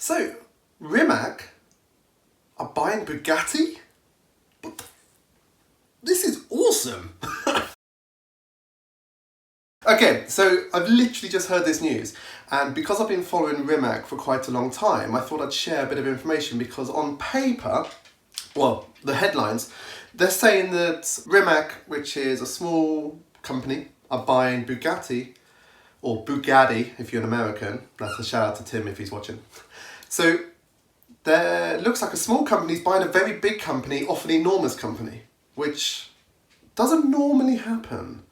So, Rimac are buying Bugatti? This is awesome! Okay, so I've literally just heard this news, and because I've been following Rimac for quite a long time, I thought I'd share a bit of information because on paper, well, the headlines, they're saying that Rimac, which is a small company, are buying Bugatti, or Bugatti if you're an American. That's a shout out to Tim if he's watching. So there looks like a small company's buying a very big company off an enormous company, which doesn't normally happen.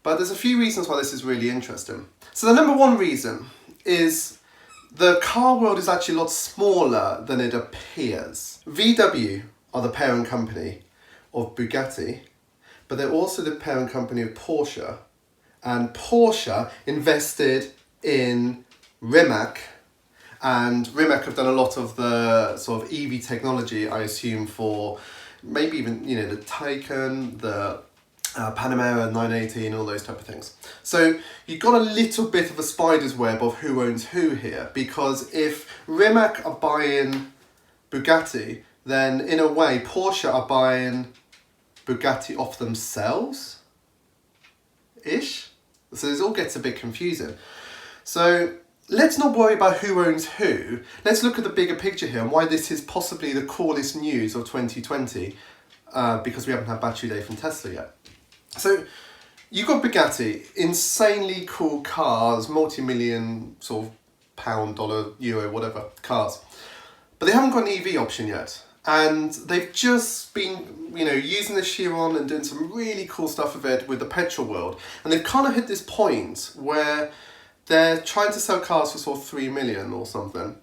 But there's a few reasons why this is really interesting. So the number one reason is the car world is actually a lot smaller than it appears. VW are the parent company of Bugatti, but they're also the parent company of Porsche. And Porsche invested in Rimac, and Rimac have done a lot of the sort of EV technology, I assume, for maybe even, you know, the Taycan, the Panamera 918, all those type of things. So you've got a little bit of a spider's web of who owns who here, because if Rimac are buying Bugatti, then in a way Porsche are buying Bugatti off themselves ish. So this all gets a bit confusing. So let's not worry about who owns who. Let's look at the bigger picture here and why this is possibly the coolest news of 2020, because we haven't had battery day from Tesla yet. So you've got Bugatti, insanely cool cars, multi-million sort of pound, dollar, euro, whatever cars. But they haven't got an EV option yet. And they've just been, you know, using the Chiron and doing some really cool stuff with it with the petrol world. And they've kind of hit this point where they're trying to sell cars for sort of 3 million or something.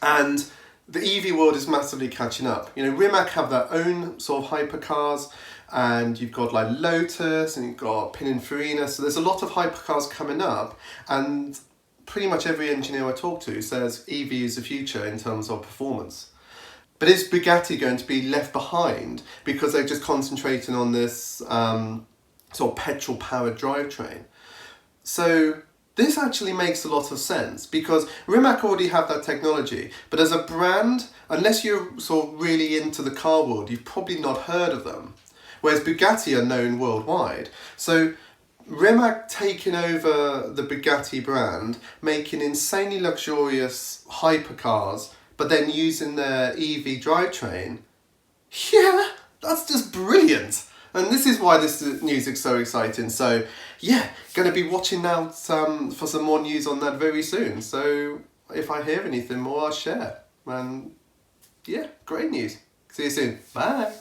And the EV world is massively catching up. You know, Rimac have their own sort of hypercars, and you've got like Lotus and you've got Pininfarina. So there's a lot of hypercars coming up, and pretty much every engineer I talk to says EV is the future in terms of performance. But is Bugatti going to be left behind because they're just concentrating on this sort of petrol-powered drivetrain? So this actually makes a lot of sense because Rimac already have that technology, but as a brand, unless you're sort of really into the car world, you've probably not heard of them. Whereas Bugatti are known worldwide. So Rimac taking over the Bugatti brand, making insanely luxurious hypercars, but then using their EV drivetrain, yeah, that's just brilliant. And this is why this news is so exciting. So yeah, going to be watching out for some more news on that very soon. So if I hear anything more, I'll share. And yeah, great news. See you soon. Bye.